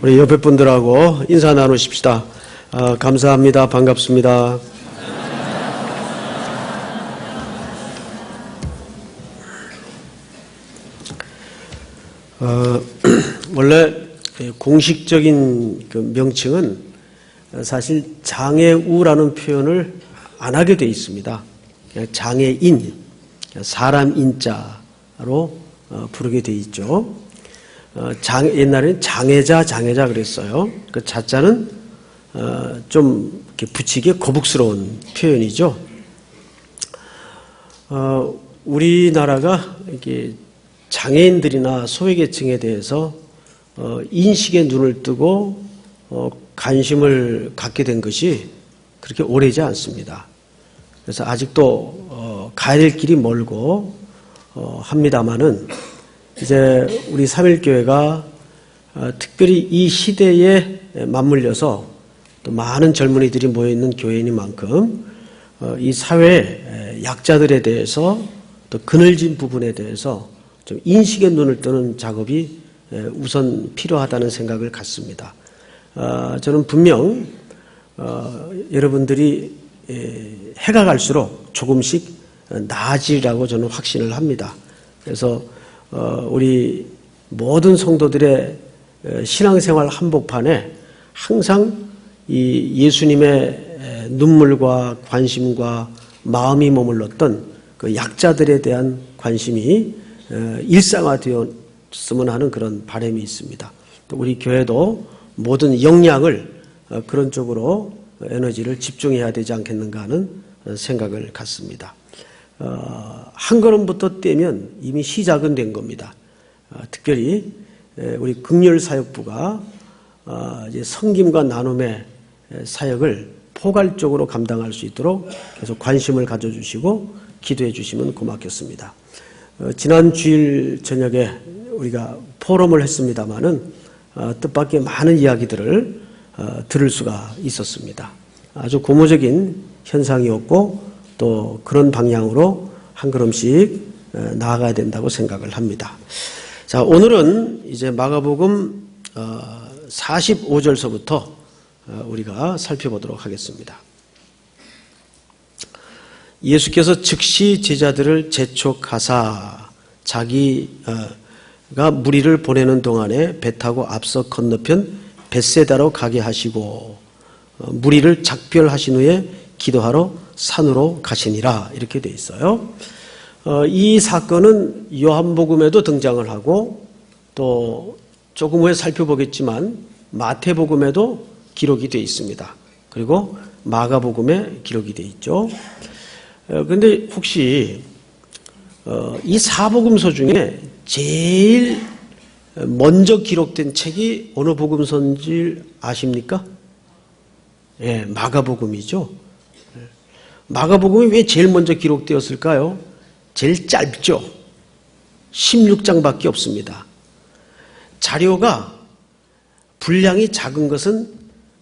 우리 옆에 분들하고 인사 나누십시다. 감사합니다. 반갑습니다. 원래 공식적인 그 명칭은 사실 장애우라는 표현을 안 하게 돼 있습니다. 그냥 장애인, 사람 인자로 부르게 돼 있죠. 옛날에는 장애자 그랬어요. 그 자자는 좀 이렇게 붙이기에 거북스러운 표현이죠. 우리나라가 이렇게 장애인들이나 소외계층에 대해서 인식의 눈을 뜨고 관심을 갖게 된 것이 그렇게 오래지 않습니다. 그래서 아직도 가야 될 길이 멀고 합니다마는 이제 우리 삼일교회가 특별히 이 시대에 맞물려서 또 많은 젊은이들이 모여있는 교회인 만큼 이 사회 약자들에 대해서 또 그늘진 부분에 대해서 좀 인식의 눈을 뜨는 작업이 우선 필요하다는 생각을 갖습니다. 저는 분명 여러분들이 해가 갈수록 조금씩 나아지리라고 저는 확신을 합니다. 그래서 우리 모든 성도들의 신앙생활 한복판에 항상 이 예수님의 눈물과 관심과 마음이 머물렀던 그 약자들에 대한 관심이 일상화되었으면 하는 그런 바람이 있습니다. 또 우리 교회도 모든 역량을 그런 쪽으로 에너지를 집중해야 되지 않겠는가 하는 생각을 갖습니다. 한 걸음부터 떼면 이미 시작은 된 겁니다. 특별히 우리 극렬사역부가 이제 섬김과 나눔의 사역을 포괄적으로 감당할 수 있도록 계속 관심을 가져주시고 기도해 주시면 고맙겠습니다. 지난 주일 저녁에 우리가 포럼을 했습니다마는 뜻밖의 많은 이야기들을 들을 수가 있었습니다. 아주 고무적인 현상이었고 또 그런 방향으로 한 걸음씩 나아가야 된다고 생각을 합니다. 자, 오늘은 이제 마가복음 45절서부터 우리가 살펴보도록 하겠습니다. 예수께서 즉시 제자들을 재촉하사 자기가 무리를 보내는 동안에 배 타고 앞서 건너편 벳세다로 가게 하시고 무리를 작별하신 후에 기도하러 산으로 가시니라 이렇게 돼 있어요. 이 사건은 요한복음에도 등장을 하고 또 조금 후에 살펴보겠지만 마태복음에도 기록이 되어 있습니다. 그리고 마가복음에 기록이 되어 있죠. 그런데 혹시 이 사복음서 중에 제일 먼저 기록된 책이 어느 복음서인지 아십니까? 예, 마가복음이죠. 마가복음이 왜 제일 먼저 기록되었을까요? 제일 짧죠. 16장밖에 없습니다. 자료가 분량이 작은 것은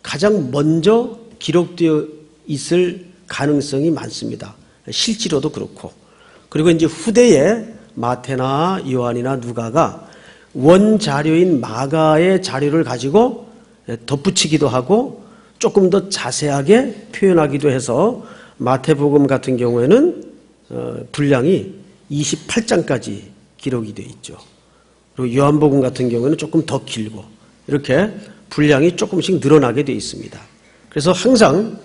가장 먼저 기록되어 있을 가능성이 많습니다. 실제로도 그렇고. 그리고 이제 후대에 마태나 요한이나 누가가 원자료인 마가의 자료를 가지고 덧붙이기도 하고 조금 더 자세하게 표현하기도 해서 마태복음 같은 경우에는 분량이 28장까지 기록이 되어 있죠. 그리고 요한복음 같은 경우에는 조금 더 길고 이렇게 분량이 조금씩 늘어나게 되어 있습니다. 그래서 항상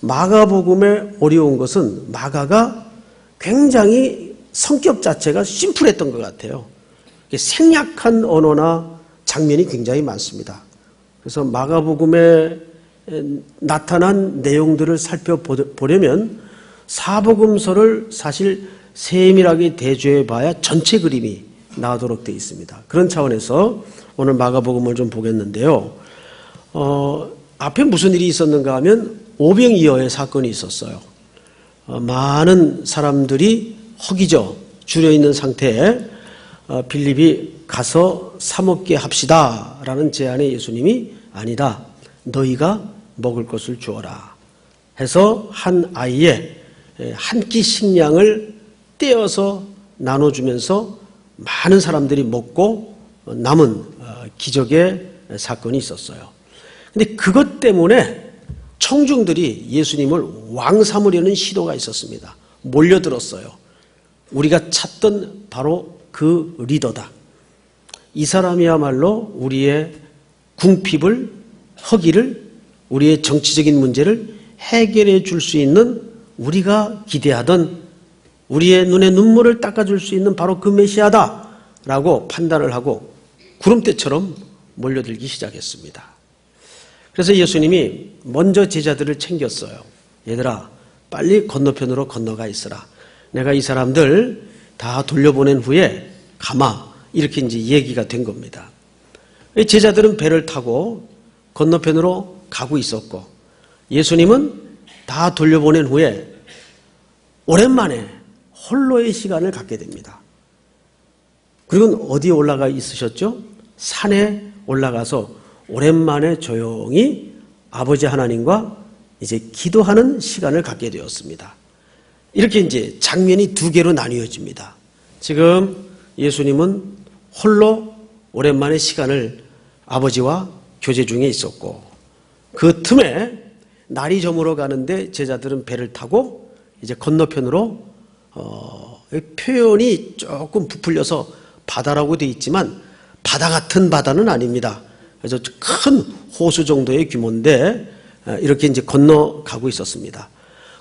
마가복음에 어려운 것은 마가가 굉장히 성격 자체가 심플했던 것 같아요. 생략한 언어나 장면이 굉장히 많습니다. 그래서 마가복음에 나타난 내용들을 살펴보려면 사복음서를 사실 세밀하게 대조해 봐야 전체 그림이 나오도록 되어 있습니다. 그런 차원에서 오늘 마가복음을 좀 보겠는데요. 앞에 무슨 일이 있었는가 하면 오병이어의 사건이 있었어요. 많은 사람들이 허기져 줄여있는 상태에 빌립이 가서 사 먹게 합시다 라는 제안에 예수님이 아니다. 너희가 먹을 것을 주어라 해서 한 아이의 한 끼 식량을 떼어서 나눠주면서 많은 사람들이 먹고 남은 기적의 사건이 있었어요. 근데 그것 때문에 청중들이 예수님을 왕 삼으려는 시도가 있었습니다. 몰려들었어요. 우리가 찾던 바로 그 리더다. 이 사람이야말로 우리의 궁핍을, 허기를, 우리의 정치적인 문제를 해결해 줄 수 있는, 우리가 기대하던, 우리의 눈에 눈물을 닦아줄 수 있는 바로 그 메시아다라고 판단을 하고 구름대처럼 몰려들기 시작했습니다. 그래서 예수님이 먼저 제자들을 챙겼어요. 얘들아, 빨리 건너편으로 건너가 있으라. 내가 이 사람들 다 돌려보낸 후에 가마. 이렇게 이제 얘기가 된 겁니다. 제자들은 배를 타고 건너편으로 가고 있었고, 예수님은 다 돌려보낸 후에 오랜만에 홀로의 시간을 갖게 됩니다. 그리고 어디에 올라가 있으셨죠? 산에 올라가서 오랜만에 조용히 아버지 하나님과 이제 기도하는 시간을 갖게 되었습니다. 이렇게 이제 장면이 두 개로 나뉘어집니다. 지금 예수님은 홀로 오랜만에 시간을 아버지와 교제 중에 있었고, 그 틈에 날이 저물어 가는데 제자들은 배를 타고 이제 건너편으로 표현이 조금 부풀려서 바다라고 되어 있지만 바다 같은 바다는 아닙니다. 그래서 큰 호수 정도의 규모인데 이렇게 이제 건너가고 있었습니다.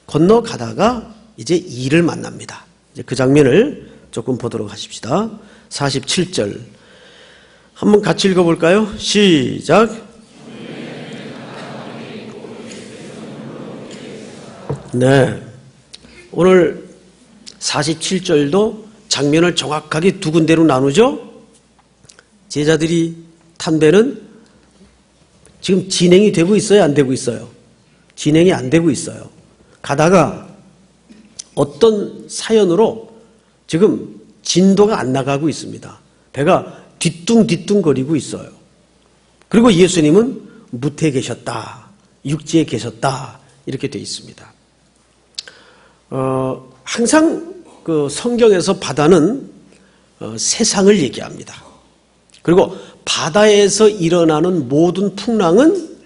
건너가다가 이제 이를 만납니다. 이제 그 장면을 조금 보도록 하십시다. 47절 한번 같이 읽어볼까요? 시작. 네, 오늘 47절도 장면을 정확하게 두 군데로 나누죠. 제자들이 탄 배는 지금 진행이 되고 있어요, 안 되고 있어요? 진행이 안 되고 있어요. 가다가 어떤 사연으로 지금 진도가 안 나가고 있습니다. 배가 뒤뚱뒤뚱거리고 있어요. 그리고 예수님은 무태에 계셨다, 육지에 계셨다, 이렇게 되어 있습니다. 항상 그 성경에서 바다는 세상을 얘기합니다. 그리고 바다에서 일어나는 모든 풍랑은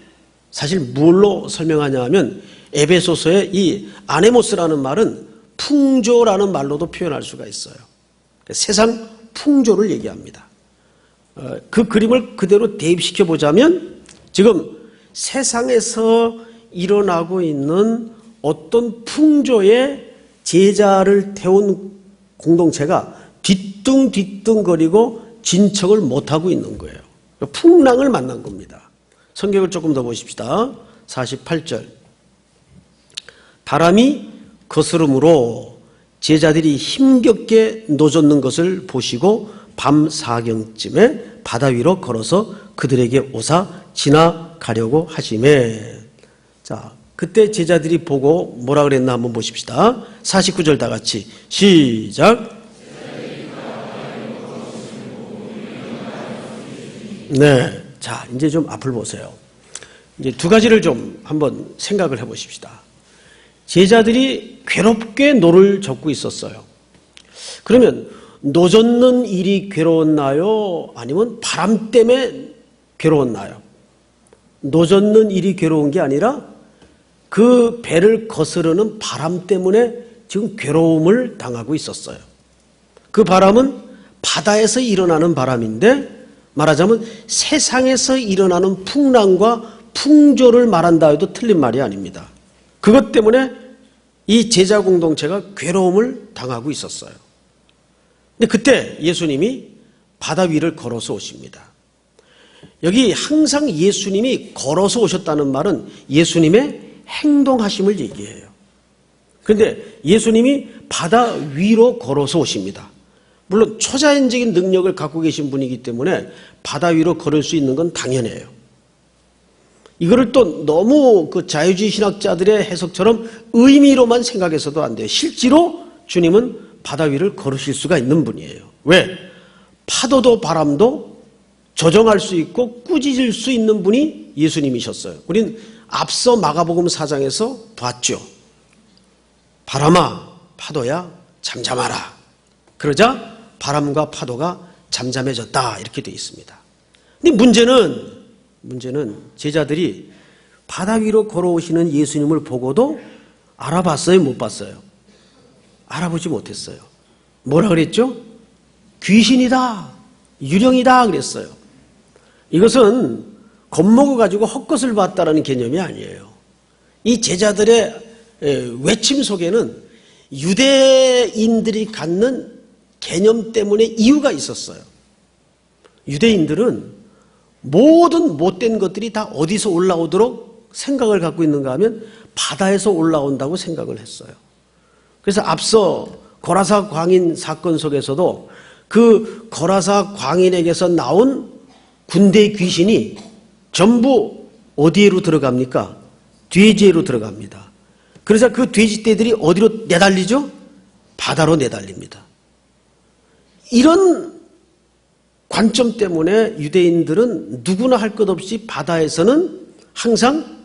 사실 뭘로 설명하냐 하면 에베소서의 이 아네모스라는 말은 풍조라는 말로도 표현할 수가 있어요. 세상 풍조를 얘기합니다. 그 그림을 그대로 대입시켜 보자면 지금 세상에서 일어나고 있는 어떤 풍조의 제자를 태운 공동체가 뒤뚱뒤뚱거리고 진척을 못하고 있는 거예요. 풍랑을 만난 겁니다. 성경을 조금 더 보십시다. 48절 바람이 거스름으로 제자들이 힘겹게 노젓는 것을 보시고 밤 사경쯤에 바다 위로 걸어서 그들에게 오사 지나가려고 하시매. 자, 그때 제자들이 보고 뭐라 그랬나 한번 보십시다. 49절 다 같이 시작. 네, 자 이제 좀 앞을 보세요. 이제 두 가지를 좀 한번 생각을 해보십시다. 제자들이 괴롭게 노를 젓고 있었어요. 그러면 노젓는 일이 괴로웠나요? 아니면 바람 때문에 괴로웠나요? 노젓는 일이 괴로운 게 아니라 그 배를 거스르는 바람 때문에 지금 괴로움을 당하고 있었어요. 그 바람은 바다에서 일어나는 바람인데 말하자면 세상에서 일어나는 풍랑과 풍조를 말한다 해도 틀린 말이 아닙니다. 그것 때문에 이 제자 공동체가 괴로움을 당하고 있었어요. 근데 그때 예수님이 바다 위를 걸어서 오십니다. 여기 항상 예수님이 걸어서 오셨다는 말은 예수님의 행동하심을 얘기해요. 그런데 예수님이 바다 위로 걸어서 오십니다. 물론 초자연적인 능력을 갖고 계신 분이기 때문에 바다 위로 걸을 수 있는 건 당연해요. 이거를 또 너무 그 자유주의 신학자들의 해석처럼 의미로만 생각해서도 안 돼요. 실제로 주님은 바다 위를 걸으실 수가 있는 분이에요. 왜? 파도도 바람도 조정할 수 있고 꾸짖을 수 있는 분이 예수님이셨어요. 우린 앞서 마가복음 4장에서 봤죠. 바람아 파도야 잠잠하라. 그러자 바람과 파도가 잠잠해졌다 이렇게 되어 있습니다. 근데 문제는 문제는 제자들이 바다 위로 걸어오시는 예수님을 보고도 알아봤어요, 못 봤어요? 알아보지 못했어요. 뭐라 그랬죠? 귀신이다, 유령이다 그랬어요. 이것은 겁먹어가지고 헛것을 봤다라는 개념이 아니에요. 이 제자들의 외침 속에는 유대인들이 갖는 개념 때문에 이유가 있었어요. 유대인들은 모든 못된 것들이 다 어디서 올라오도록 생각을 갖고 있는가 하면 바다에서 올라온다고 생각을 했어요. 그래서 앞서 고라사 광인 사건 속에서도 그 고라사 광인에게서 나온 군대 귀신이 전부 어디로 들어갑니까? 돼지로 들어갑니다. 그래서 그 돼지떼들이 어디로 내달리죠? 바다로 내달립니다. 이런 관점 때문에 유대인들은 누구나 할 것 없이 바다에서는 항상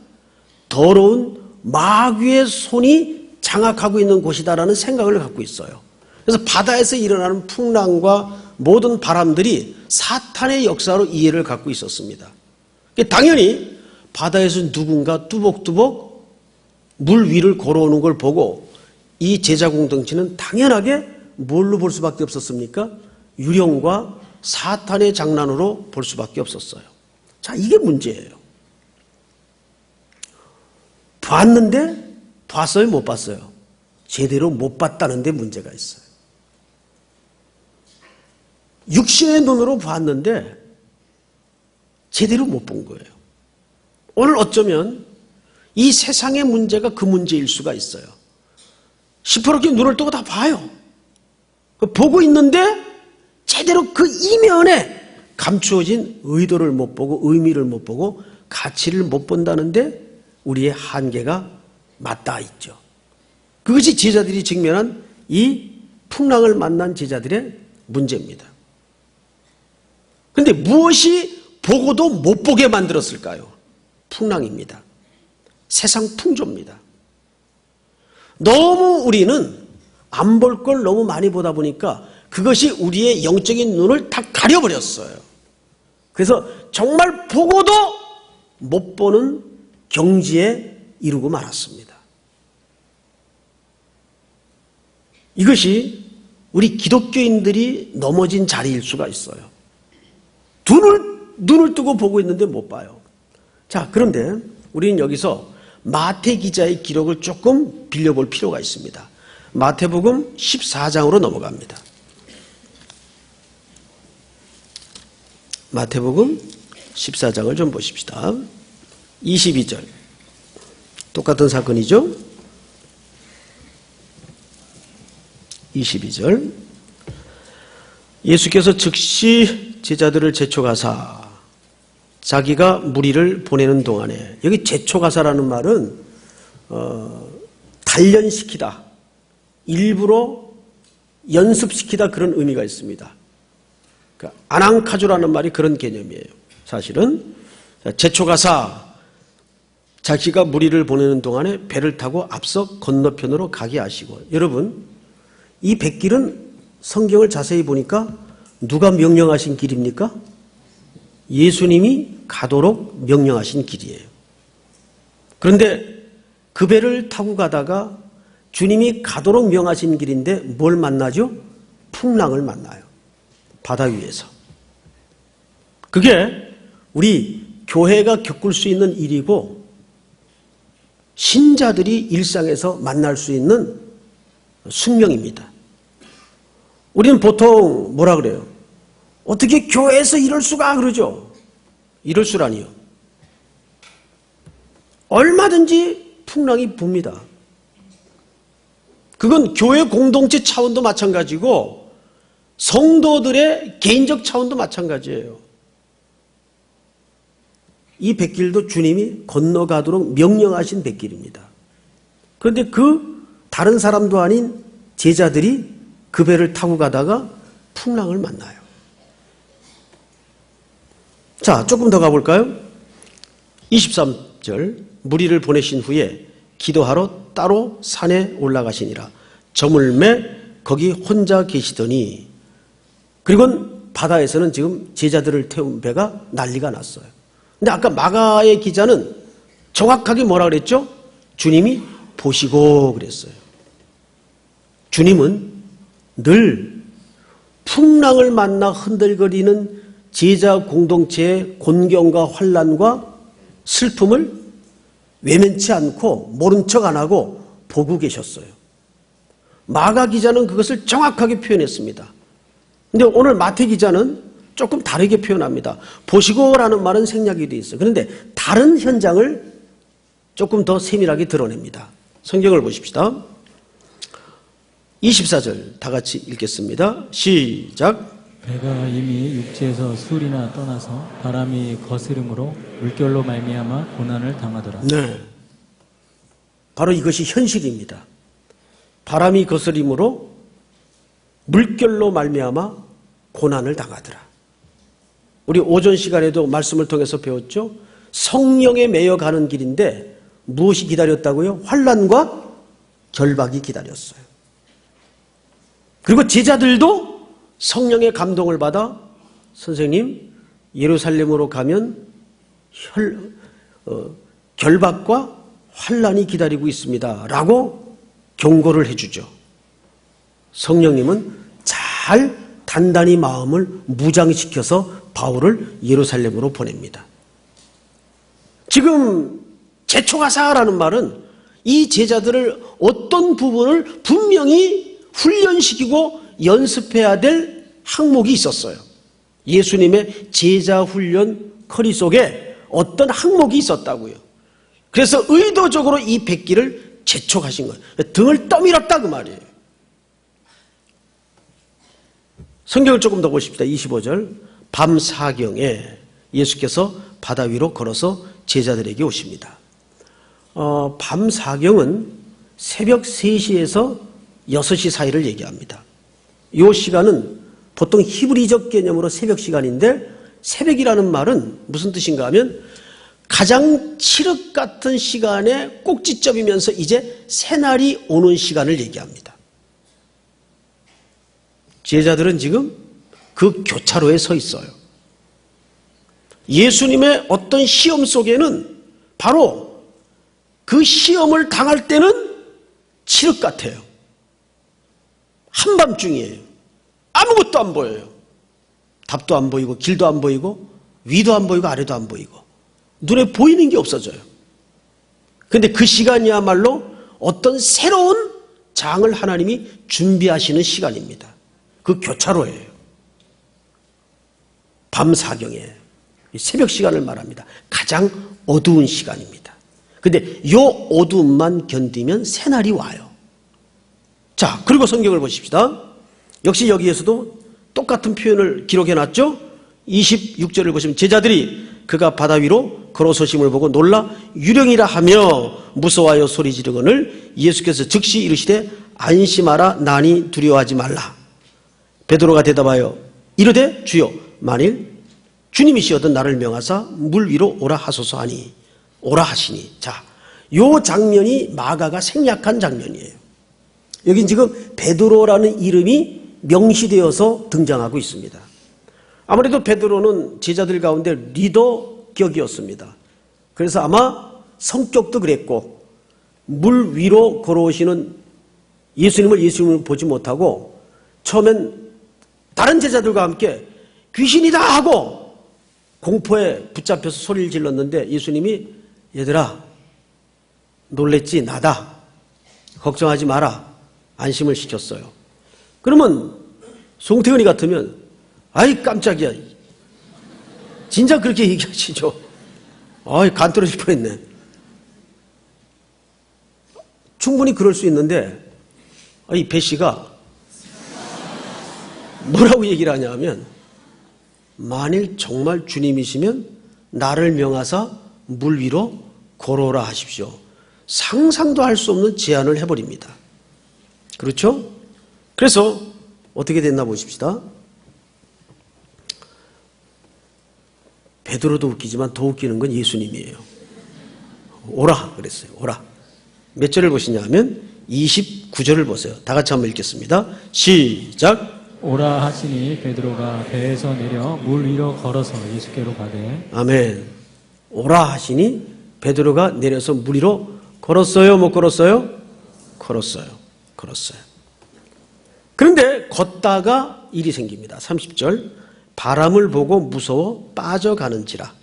더러운 마귀의 손이 장악하고 있는 곳이다라는 생각을 갖고 있어요. 그래서 바다에서 일어나는 풍랑과 모든 바람들이 사탄의 역사로 이해를 갖고 있었습니다. 당연히 바다에서 누군가 뚜벅뚜벅 물 위를 걸어오는 걸 보고 이 제자 공동체는 당연하게 뭘로 볼 수밖에 없었습니까? 유령과 사탄의 장난으로 볼 수밖에 없었어요. 자, 이게 문제예요. 봤는데 봤어요, 못 봤어요? 제대로 못 봤다는 데 문제가 있어요. 육신의 눈으로 봤는데 제대로 못 본 거예요. 오늘 어쩌면 이 세상의 문제가 그 문제일 수가 있어요. 시퍼렇게 눈을 뜨고 다 봐요. 보고 있는데 제대로 그 이면에 감추어진 의도를 못 보고 의미를 못 보고 가치를 못 본다는데 우리의 한계가 맞닿아 있죠. 그것이 제자들이 직면한 이 풍랑을 만난 제자들의 문제입니다. 그런데 무엇이 보고도 못 보게 만들었을까요? 풍랑입니다. 세상 풍조입니다. 너무 우리는 안 볼 걸 너무 많이 보다 보니까 그것이 우리의 영적인 눈을 다 가려버렸어요. 그래서 정말 보고도 못 보는 경지에 이르고 말았습니다. 이것이 우리 기독교인들이 넘어진 자리일 수가 있어요. 눈을 뜨고 보고 있는데 못 봐요. 자, 그런데 우리는 여기서 마태 기자의 기록을 조금 빌려볼 필요가 있습니다. 마태복음 14장으로 넘어갑니다. 마태복음 14장을 좀 보십시다. 22절. 똑같은 사건이죠? 22절. 예수께서 즉시 제자들을 제초가사 자기가 무리를 보내는 동안에, 여기 제초가사라는 말은 단련시키다, 일부러 연습시키다, 그런 의미가 있습니다. 그러니까 아낭카조라는 말이 그런 개념이에요. 사실은 제초가사 자기가 무리를 보내는 동안에 배를 타고 앞서 건너편으로 가게 하시고, 여러분 이 백길은 성경을 자세히 보니까 누가 명령하신 길입니까? 예수님이 가도록 명령하신 길이에요. 그런데 그 배를 타고 가다가 주님이 가도록 명하신 길인데 뭘 만나죠? 풍랑을 만나요. 바다 위에서. 그게 우리 교회가 겪을 수 있는 일이고 신자들이 일상에서 만날 수 있는 숙명입니다. 우리는 보통 뭐라 그래요? 어떻게 교회에서 이럴 수가 그러죠? 이럴 수라니요. 얼마든지 풍랑이 붑니다. 그건 교회 공동체 차원도 마찬가지고 성도들의 개인적 차원도 마찬가지예요. 이 백길도 주님이 건너가도록 명령하신 백길입니다. 그런데 그 다른 사람도 아닌 제자들이 그 배를 타고 가다가 풍랑을 만나요. 자, 조금 더 가볼까요? 23절. 무리를 보내신 후에 기도하러 따로 산에 올라가시니라. 저물매 거기 혼자 계시더니, 그리고 바다에서는 지금 제자들을 태운 배가 난리가 났어요. 근데 아까 마가의 기자는 정확하게 뭐라 그랬죠? 주님이 보시고 그랬어요. 주님은 늘 풍랑을 만나 흔들거리는 제자 공동체의 곤경과 환난과 슬픔을 외면치 않고 모른 척 안 하고 보고 계셨어요. 마가 기자는 그것을 정확하게 표현했습니다. 근데 오늘 마태 기자는 조금 다르게 표현합니다. 보시고라는 말은 생략이 되어 있어요. 그런데 다른 현장을 조금 더 세밀하게 드러냅니다. 성경을 보십시다. 24절 다 같이 읽겠습니다. 시작. 배가 이미 육지에서 술이나 떠나서 바람이 거스름으로 물결로 말미암아 고난을 당하더라. 네, 바로 이것이 현실입니다. 바람이 거스림으로 물결로 말미암아 고난을 당하더라. 우리 오전 시간에도 말씀을 통해서 배웠죠. 성령에 매여 가는 길인데 무엇이 기다렸다고요? 환난과 결박이 기다렸어요. 그리고 제자들도 성령의 감동을 받아 선생님 예루살렘으로 가면 결박과 환난이 기다리고 있습니다 라고 경고를 해주죠. 성령님은 잘 단단히 마음을 무장시켜서 바울을 예루살렘으로 보냅니다. 지금 제초가사라는 말은 이 제자들을 어떤 부분을 분명히 훈련시키고 연습해야 될 항목이 있었어요. 예수님의 제자 훈련 커리 속에 어떤 항목이 있었다고요. 그래서 의도적으로 이 백기를 재촉하신 거예요. 등을 떠밀었다 그 말이에요. 성경을 조금 더 보십시다. 25절. 밤 사경에 예수께서 바다 위로 걸어서 제자들에게 오십니다. 밤 사경은 새벽 3시에서 6시 사이를 얘기합니다. 이 시간은 보통 히브리적 개념으로 새벽 시간인데 새벽이라는 말은 무슨 뜻인가 하면 가장 칠흑 같은 시간에 꼭지점이면서 이제 새날이 오는 시간을 얘기합니다. 제자들은 지금 그 교차로에 서 있어요. 예수님의 어떤 시험 속에는 바로 그 시험을 당할 때는 칠흑 같아요. 한밤중이에요. 아무것도 안 보여요. 답도 안 보이고 길도 안 보이고 위도 안 보이고 아래도 안 보이고 눈에 보이는 게 없어져요. 그런데 그 시간이야말로 어떤 새로운 장을 하나님이 준비하시는 시간입니다. 그 교차로예요. 밤 사경에 새벽 시간을 말합니다. 가장 어두운 시간입니다. 그런데 이 어두움만 견디면 새날이 와요. 자, 그리고 성경을 보십시다. 역시 여기에서도 똑같은 표현을 기록해놨죠. 26절을 보시면 제자들이 그가 바다 위로 걸어서심을 보고 놀라 유령이라 하며 무서워하여 소리 지르거늘 예수께서 즉시 이르시되 안심하라 나니 두려워하지 말라. 베드로가 대답하여 이르되 주여 만일 주님이시여든 나를 명하사 물 위로 오라 하소서 하니 오라 하시니. 자, 요 장면이 마가가 생략한 장면이에요. 여긴 지금 베드로라는 이름이 명시되어서 등장하고 있습니다. 아무래도 베드로는 제자들 가운데 리더 격이었습니다. 그래서 아마 성격도 그랬고 물 위로 걸어오시는 예수님을 보지 못하고 처음엔 다른 제자들과 함께 귀신이다 하고 공포에 붙잡혀서 소리를 질렀는데 예수님이 얘들아 놀랬지 나다 걱정하지 마라 안심을 시켰어요. 그러면 송태근이 같으면 아이 깜짝이야 진짜 그렇게 얘기하시죠. 아이 간 떨어질 뻔했네. 충분히 그럴 수 있는데 이 배 씨가 뭐라고 얘기를 하냐면 만일 정말 주님이시면 나를 명하사 물 위로 걸어오라 하십시오. 상상도 할 수 없는 제안을 해버립니다. 그렇죠? 그래서 어떻게 됐나 보십시다. 베드로도 웃기지만 더 웃기는 건 예수님이에요. 오라 그랬어요. 오라. 몇 절을 보시냐 하면 29절을 보세요. 다 같이 한번 읽겠습니다. 시작. 오라 하시니 베드로가 배에서 내려 물 위로 걸어서 예수께로 가되 아멘. 오라 하시니 베드로가 내려서 물 위로 걸었어요, 못 걸었어요? 걸었어요. 그런데 걷다가 일이 생깁니다. 30절. 바람을 보고 무서워 빠져가는지라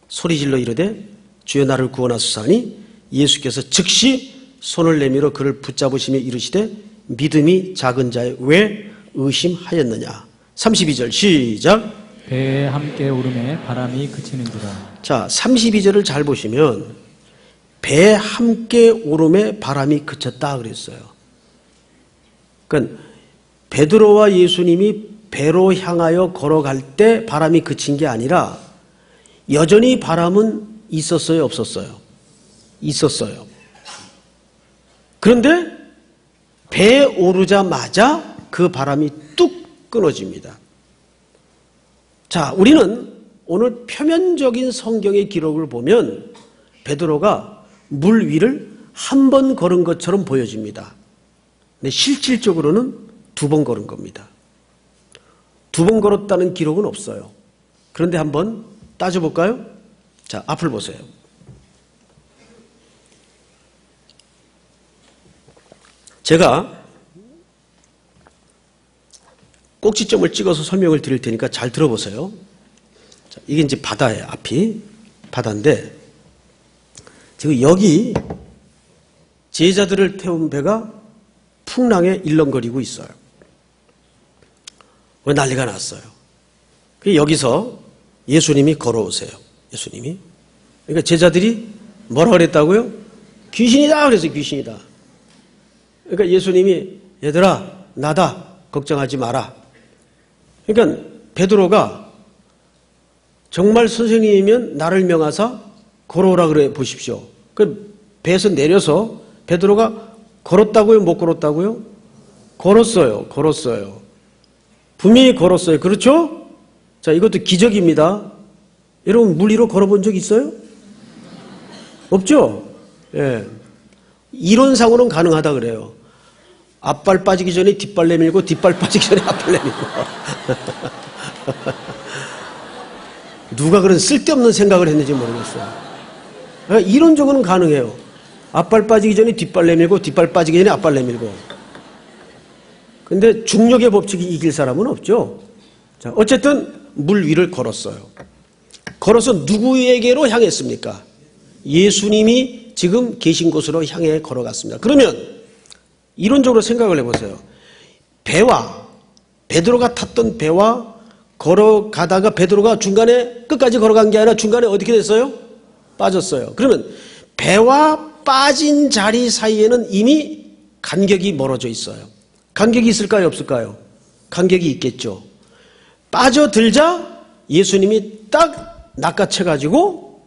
소리질러 이르되 주여 나를 구원하소서하니 예수께서 즉시 손을 내밀어 그를 붙잡으시며 이르시되 믿음이 작은 자여 왜 의심하였느냐. 32절 시작. 배에 함께 오름에 바람이 그치는지라. 자, 32절을 잘 보시면 배에 함께 오름에 바람이 그쳤다 그랬어요. 그러니까 베드로와 예수님이 배로 향하여 걸어갈 때 바람이 그친 게 아니라 여전히 바람은 있었어요, 없었어요? 있었어요. 그런데 배에 오르자마자 그 바람이 뚝 끊어집니다. 자, 우리는 오늘 표면적인 성경의 기록을 보면 베드로가 물 위를 한 번 걸은 것처럼 보여집니다. 근데 실질적으로는 2번 걸은 겁니다. 2번 걸었다는 기록은 없어요. 그런데 한번 따져볼까요? 자, 앞을 보세요. 제가 꼭지점을 찍어서 설명을 드릴 테니까 잘 들어보세요. 자, 이게 이제 바다예요. 앞이 바다인데 지금 여기 제자들을 태운 배가 풍랑에 일렁거리고 있어요. 왜 난리가 났어요. 여기서 예수님이 걸어오세요. 예수님이. 그러니까 제자들이 뭐라 그랬다고요? 귀신이다 그래서 귀신이다. 그러니까 예수님이 얘들아 나다 걱정하지 마라. 그러니까 베드로가 정말 선생님이면 나를 명하사 걸어오라 그래 보십시오. 그 배에서 내려서 베드로가 걸었다고요? 못 걸었다고요? 걸었어요. 분명히 걸었어요. 그렇죠? 자, 이것도 기적입니다. 여러분 물 위로 걸어본 적 있어요? 없죠? 예. 이론상으로는 가능하다 그래요. 앞발 빠지기 전에 뒷발 내밀고 뒷발 빠지기 전에 앞발 내밀고. 누가 그런 쓸데없는 생각을 했는지 모르겠어요. 이론적으로는 가능해요. 앞발 빠지기 전에 뒷발 내밀고 뒷발 빠지기 전에 앞발 내밀고. 근데 중력의 법칙이 이길 사람은 없죠. 자, 어쨌든 물 위를 걸었어요. 걸어서 누구에게로 향했습니까? 예수님이 지금 계신 곳으로 향해 걸어갔습니다. 그러면 이론적으로 생각을 해보세요. 배와 베드로가 탔던 배와 걸어가다가 베드로가 중간에 끝까지 걸어간 게 아니라 중간에 어떻게 됐어요? 빠졌어요. 그러면 배와 빠진 자리 사이에는 이미 간격이 멀어져 있어요. 간격이 있을까요? 없을까요? 간격이 있겠죠. 빠져들자 예수님이 딱 낚아채가지고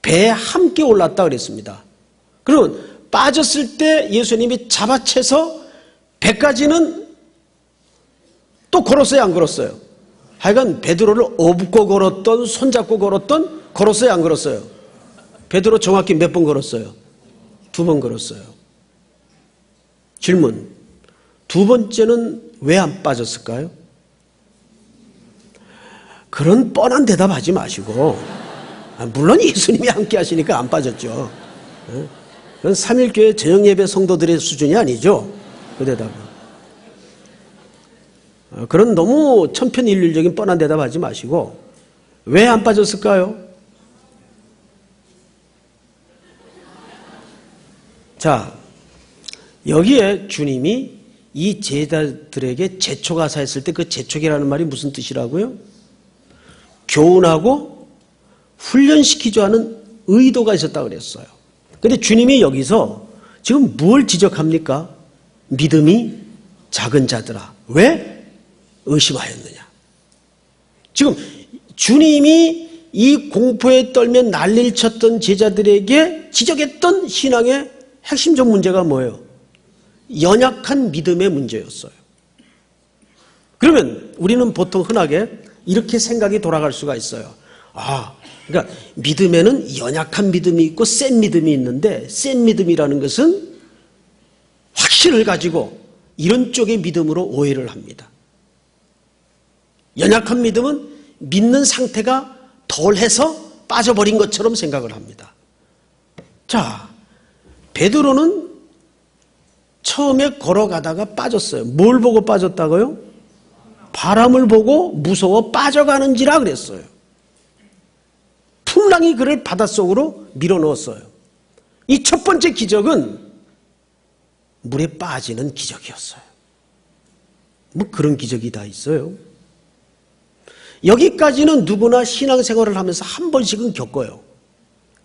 배에 함께 올랐다 그랬습니다. 그러면 빠졌을 때 예수님이 잡아채서 배까지는 또 걸었어요? 안 걸었어요? 하여간 베드로를 업고 걸었던 손잡고 걸었던 걸었어요? 안 걸었어요? 베드로 정확히 몇 번 걸었어요? 2번 걸었어요. 질문. 2번째는 왜 안 빠졌을까요? 그런 뻔한 대답하지 마시고 물론 예수님이 함께 하시니까 안 빠졌죠. 그건 삼일교회 저녁예배 성도들의 수준이 아니죠. 그 대답은. 그런 너무 천편일률적인 뻔한 대답하지 마시고 왜 안 빠졌을까요? 자, 여기에 주님이 이 제자들에게 재촉하사했을 때 그 재촉이라는 말이 무슨 뜻이라고요? 교훈하고 훈련시키자 하는 의도가 있었다고 그랬어요. 그런데 주님이 여기서 지금 뭘 지적합니까? 믿음이 작은 자들아. 왜 의심하였느냐? 지금 주님이 이 공포에 떨면 난리를 쳤던 제자들에게 지적했던 신앙의 핵심적 문제가 뭐예요? 연약한 믿음의 문제였어요. 그러면 우리는 보통 흔하게 이렇게 생각이 돌아갈 수가 있어요. 그러니까 믿음에는 연약한 믿음이 있고 센 믿음이 있는데 센 믿음이라는 것은 확신을 가지고 이런 쪽의 믿음으로 오해를 합니다. 연약한 믿음은 믿는 상태가 덜해서 빠져버린 것처럼 생각을 합니다. 자, 베드로는 처음에 걸어가다가 빠졌어요. 뭘 보고 빠졌다고요? 바람을 보고 무서워 빠져가는지라 그랬어요. 풍랑이 그를 바닷속으로 밀어넣었어요. 이 첫 번째 기적은 물에 빠지는 기적이었어요. 뭐 그런 기적이 다 있어요. 여기까지는 누구나 신앙생활을 하면서 한 번씩은 겪어요.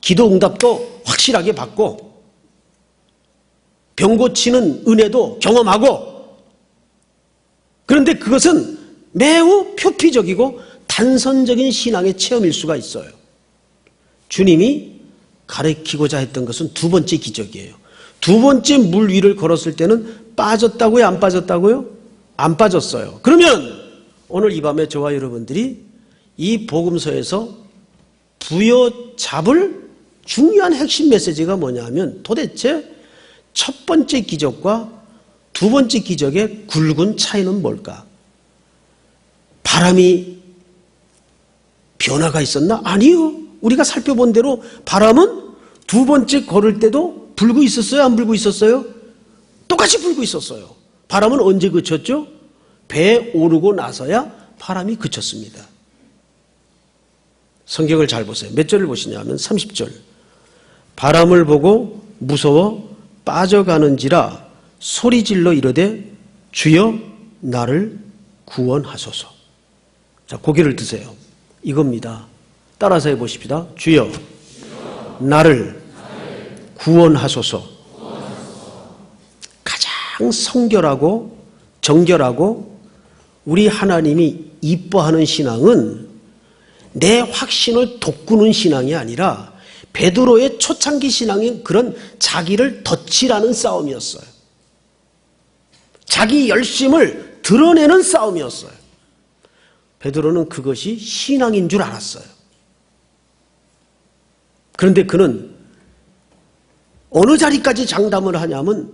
기도 응답도 확실하게 받고 병 고치는 은혜도 경험하고, 그런데 그것은 매우 표피적이고 단선적인 신앙의 체험일 수가 있어요. 주님이 가르치고자 했던 것은 두 번째 기적이에요. 두 번째 물 위를 걸었을 때는 빠졌다고요? 안 빠졌다고요? 안 빠졌어요. 그러면 오늘 이 밤에 저와 여러분들이 이 복음서에서 부여잡을 중요한 핵심 메시지가 뭐냐면, 도대체 첫 번째 기적과 두 번째 기적의 굵은 차이는 뭘까? 바람이 변화가 있었나? 아니요. 우리가 살펴본 대로 바람은 두 번째 걸을 때도 불고 있었어요? 안 불고 있었어요? 똑같이 불고 있었어요. 바람은 언제 그쳤죠? 배에 오르고 나서야 바람이 그쳤습니다. 성경을 잘 보세요. 몇 절을 보시냐면 30절. 바람을 보고 무서워 빠져가는지라 소리질러 이르되 주여 나를 구원하소서. 자, 고개를 드세요. 이겁니다. 따라서 해보십시다. 주여 나를 구원하소서. 가장 성결하고 정결하고 우리 하나님이 이뻐하는 신앙은 내 확신을 돋구는 신앙이 아니라 베드로의 초창기 신앙인 그런 자기를 덧칠하는 싸움이었어요. 자기 열심을 드러내는 싸움이었어요. 베드로는 그것이 신앙인 줄 알았어요. 그런데 그는 어느 자리까지 장담을 하냐면,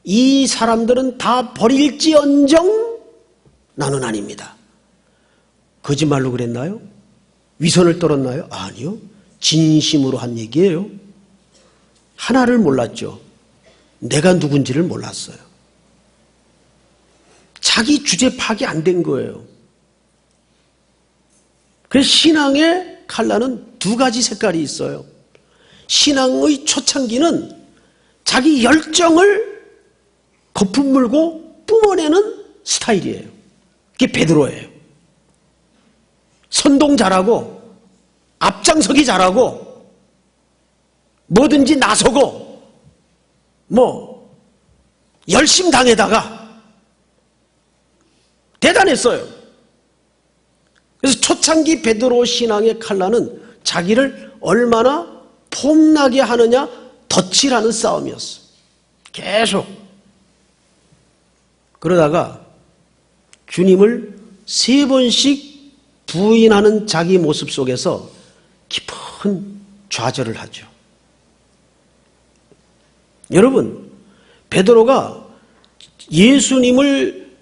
이 사람들은 다 버릴지언정 나는 아닙니다. 거짓말로 그랬나요? 위선을 떨었나요? 아니요. 진심으로 한 얘기예요. 하나를 몰랐죠. 내가 누군지를 몰랐어요. 자기 주제 파악이 안 된 거예요. 그래서 신앙의 칼라는 두 가지 색깔이 있어요. 신앙의 초창기는 자기 열정을 거품 물고 뿜어내는 스타일이에요. 그게 베드로예요. 선동 잘하고 앞장서기 잘하고 뭐든지 나서고 열심당에다가 대단했어요. 그래서 초창기 베드로 신앙의 칼라는 자기를 얼마나 폼나게 하느냐 덧칠하는 싸움이었어. 계속. 그러다가 주님을 3번씩 부인하는 자기 모습 속에서 깊은 좌절을 하죠. 여러분, 베드로가 예수님을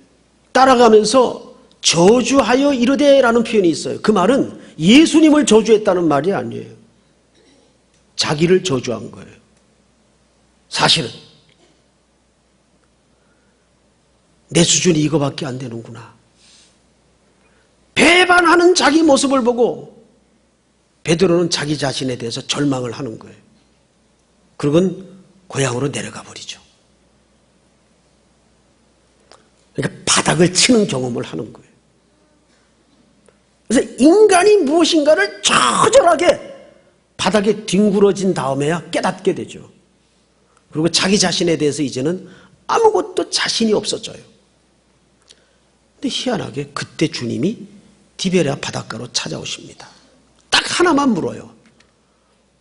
따라가면서 저주하여 이르되라는 표현이 있어요. 그 말은 예수님을 저주했다는 말이 아니에요. 자기를 저주한 거예요. 사실은 내 수준이 이거밖에 안 되는구나. 배반하는 자기 모습을 보고 베드로는 자기 자신에 대해서 절망을 하는 거예요. 그러곤 고향으로 내려가 버리죠. 그러니까 바닥을 치는 경험을 하는 거예요. 그래서 인간이 무엇인가를 처절하게 바닥에 뒹굴어진 다음에야 깨닫게 되죠. 그리고 자기 자신에 대해서 이제는 아무것도 자신이 없어져요. 근데 희한하게 그때 주님이 디베랴 바닷가로 찾아오십니다. 딱 하나만 물어요.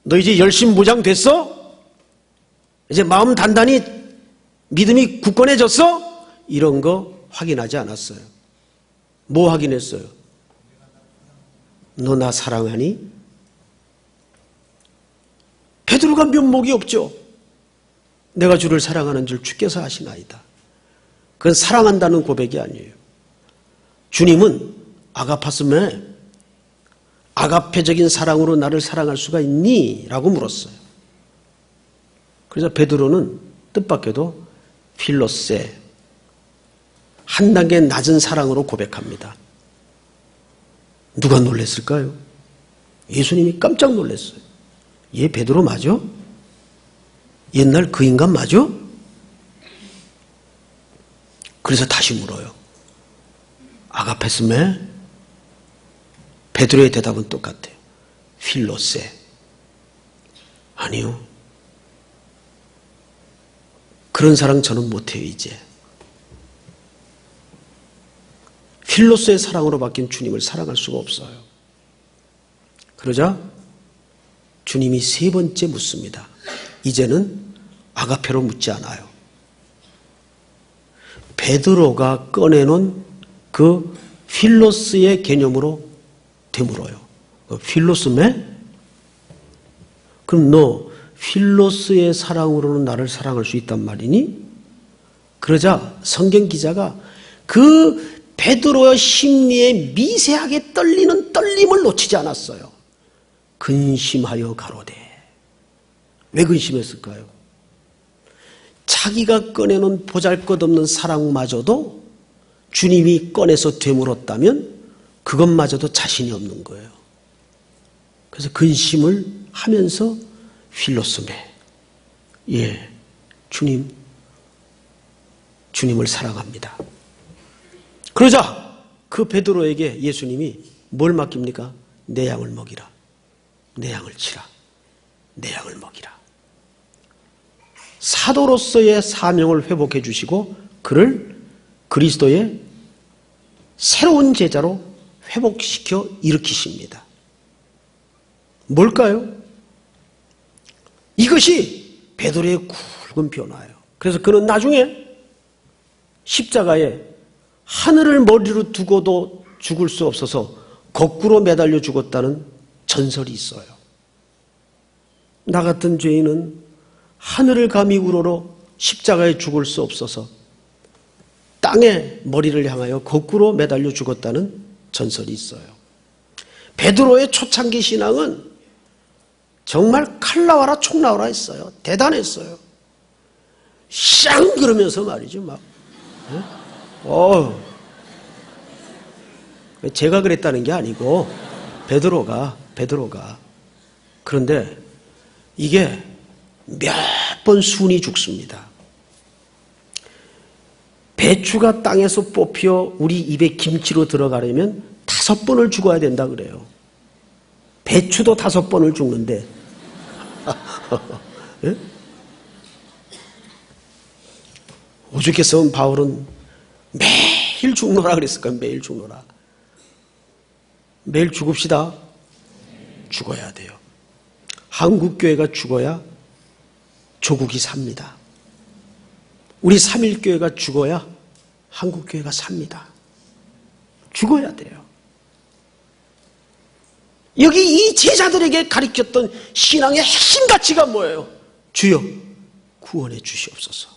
너 이제 열심무장 됐어? 이제 마음 단단히 믿음이 굳건해졌어? 이런 거 확인하지 않았어요. 뭐 확인했어요? 너 나 사랑하니? 베드로가 면목이 없죠. 내가 주를 사랑하는 줄 주께서 아시나이다. 그건 사랑한다는 고백이 아니에요. 주님은 아가파스메, 아가페적인 사랑으로 나를 사랑할 수가 있니? 라고 물었어요. 그래서 베드로는 뜻밖에도 필로세, 한 단계 낮은 사랑으로 고백합니다. 누가 놀랬을까요? 예수님이 깜짝 놀랐어요. 얘 베드로 맞아? 옛날 그 인간 맞아? 그래서 다시 물어요. 아가페스메? 베드로의 대답은 똑같아요. 필로세. 아니요. 그런 사랑 저는 못해요, 이제. 필로스의 사랑으로 바뀐 주님을 사랑할 수가 없어요. 그러자 주님이 세 번째 묻습니다. 이제는 아가페로 묻지 않아요. 베드로가 꺼내놓은 그 필로스의 개념으로 되물어요. 필로스메? 그럼 너 필로스의 사랑으로는 나를 사랑할 수 있단 말이니? 그러자 성경 기자가 그 베드로의 심리에 미세하게 떨리는 떨림을 놓치지 않았어요. 근심하여 가로되. 왜 근심했을까요? 자기가 꺼내놓은 보잘것없는 사랑마저도 주님이 꺼내서 되물었다면 그것마저도 자신이 없는 거예요. 그래서 근심을 하면서 필로스메, 예, 주님을 사랑합니다. 그러자 그 베드로에게 예수님이 뭘 맡깁니까? 내 양을 먹이라. 내 양을 치라. 내 양을 먹이라. 사도로서의 사명을 회복해 주시고 그를 그리스도의 새로운 제자로 회복시켜 일으키십니다. 뭘까요? 이것이 베드로의 굵은 변화예요. 그래서 그는 나중에 십자가에 하늘을 머리로 두고도 죽을 수 없어서 거꾸로 매달려 죽었다는 전설이 있어요. 나 같은 죄인은 하늘을 감히 우러러 십자가에 죽을 수 없어서 땅에 머리를 향하여 거꾸로 매달려 죽었다는 전설이 있어요. 베드로의 초창기 신앙은 정말 칼 나와라 총 나와라 했어요. 대단했어요. 쌍 그러면서 말이죠. 막. 제가 그랬다는 게 아니고 베드로가. 그런데 이게 몇 번 순이 죽습니다. 배추가 땅에서 뽑혀 우리 입에 김치로 들어가려면 5번을 죽어야 된다 그래요. 배추도 5번을 죽는데 예? 오죽했으면 바울은 매일 죽노라 그랬을까? 매일 죽노라. 매일 죽읍시다. 죽어야 돼요. 한국교회가 죽어야 조국이 삽니다. 우리 삼일교회가 죽어야 한국교회가 삽니다. 죽어야 돼요. 여기 이 제자들에게 가르쳤던 신앙의 핵심 가치가 뭐예요? 주여 구원해 주시옵소서.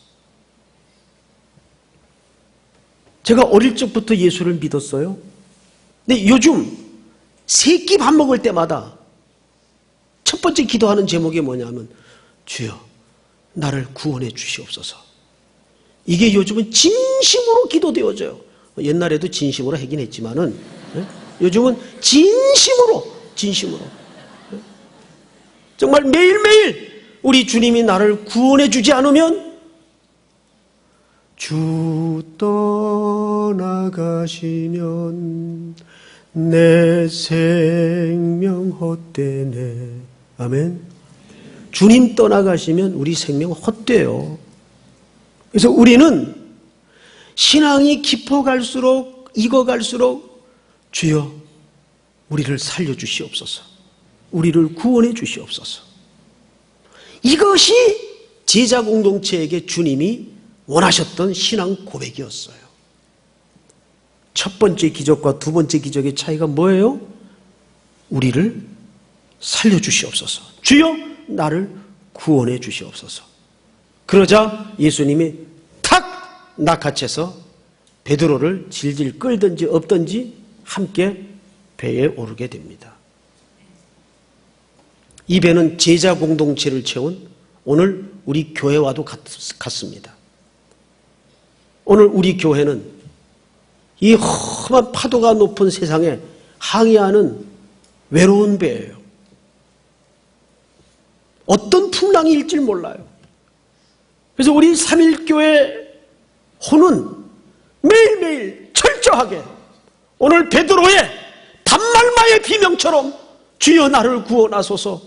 제가 어릴 적부터 예수를 믿었어요. 근데 요즘 세 끼 밥 먹을 때마다 첫 번째 기도하는 제목이 뭐냐면 주여 나를 구원해 주시옵소서. 이게 요즘은 진심으로 기도되어져요. 옛날에도 진심으로 하긴 했지만은 요즘은 진심으로 정말 매일매일 우리 주님이 나를 구원해 주지 않으면 주 떠나가시면 내 생명 헛되네. 아멘. 주님 떠나가시면 우리 생명 헛돼요. 그래서 우리는 신앙이 깊어갈수록 익어갈수록 주여 우리를 살려주시옵소서. 우리를 구원해 주시옵소서. 이것이 제자 공동체에게 주님이 원하셨던 신앙 고백이었어요. 첫 번째 기적과 두 번째 기적의 차이가 뭐예요? 우리를 살려주시옵소서. 주여 나를 구원해 주시옵소서. 그러자 예수님이 탁 낚아채서 베드로를 질질 끌든지 없든지 함께 배에 오르게 됩니다. 이 배는 제자 공동체를 채운 오늘 우리 교회와도 같습니다. 오늘 우리 교회는 이 험한 파도가 높은 세상에 항해하는 외로운 배예요. 어떤 풍랑이 일지 몰라요. 그래서 우리 삼일교회 호는 매일매일 철저하게 오늘 베드로의 단말마의 비명처럼 주여 나를 구원하소서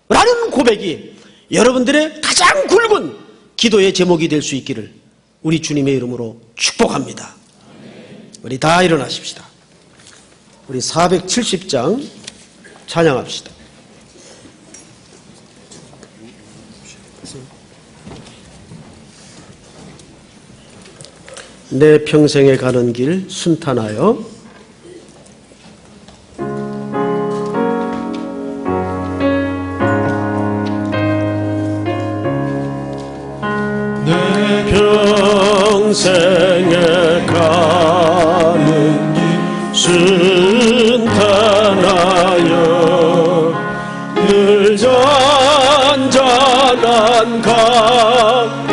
라는 고백이 여러분들의 가장 굵은 기도의 제목이 될 수 있기를 우리 주님의 이름으로 축복합니다. 우리 다 일어나십시다. 우리 470장 찬양합시다. 내 평생에 가는 길 순탄하여 내 평생에 가는 길 순탄하여 늘 잔잔한 강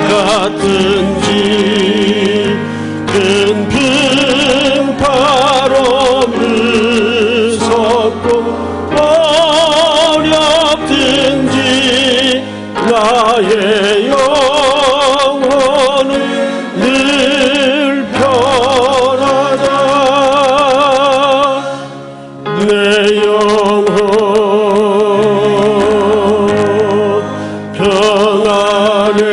같은 길 큰 풍파로 무섭고 어렵든지 나의 영혼은 늘 편하다. 내 영혼 평안해.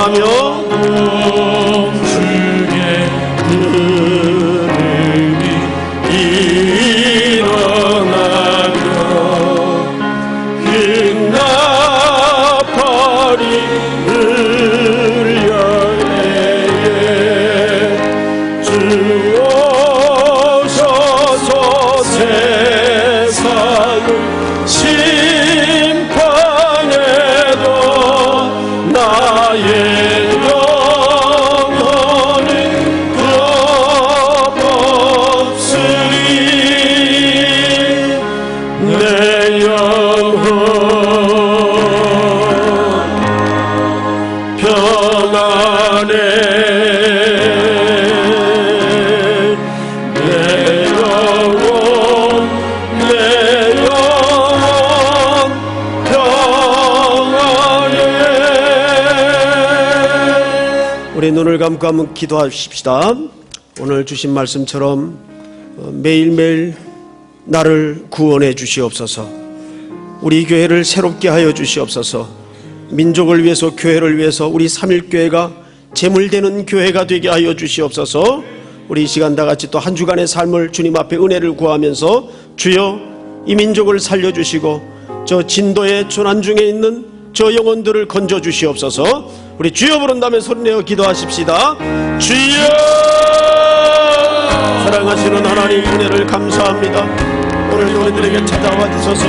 감사하며 주의 이름이 일어나며 긴 나팔이 울려내에 주 오셔서 세상을 심판해도 나의 영혼은 겁없으리 내 영혼 평안해 내 영혼 평안해. 우리 눈을 감고 한번 기도하십시다. 오늘 주신 말씀처럼 매일매일 나를 구원해 주시옵소서. 우리 교회를 새롭게 하여 주시옵소서. 민족을 위해서, 교회를 위해서 우리 삼일교회가 제물되는 교회가 되게 하여 주시옵소서. 우리 이 시간 다 같이 또 한 주간의 삶을 주님 앞에 은혜를 구하면서 주여 이 민족을 살려주시고 저 진도의 조난 중에 있는 저 영혼들을 건져 주시옵소서. 우리 주여 부른다면 소리내어 기도하십시다. 주여! 사랑하시는 하나님 은혜를 감사합니다. 오늘도 우리들에게 찾아와 주셔서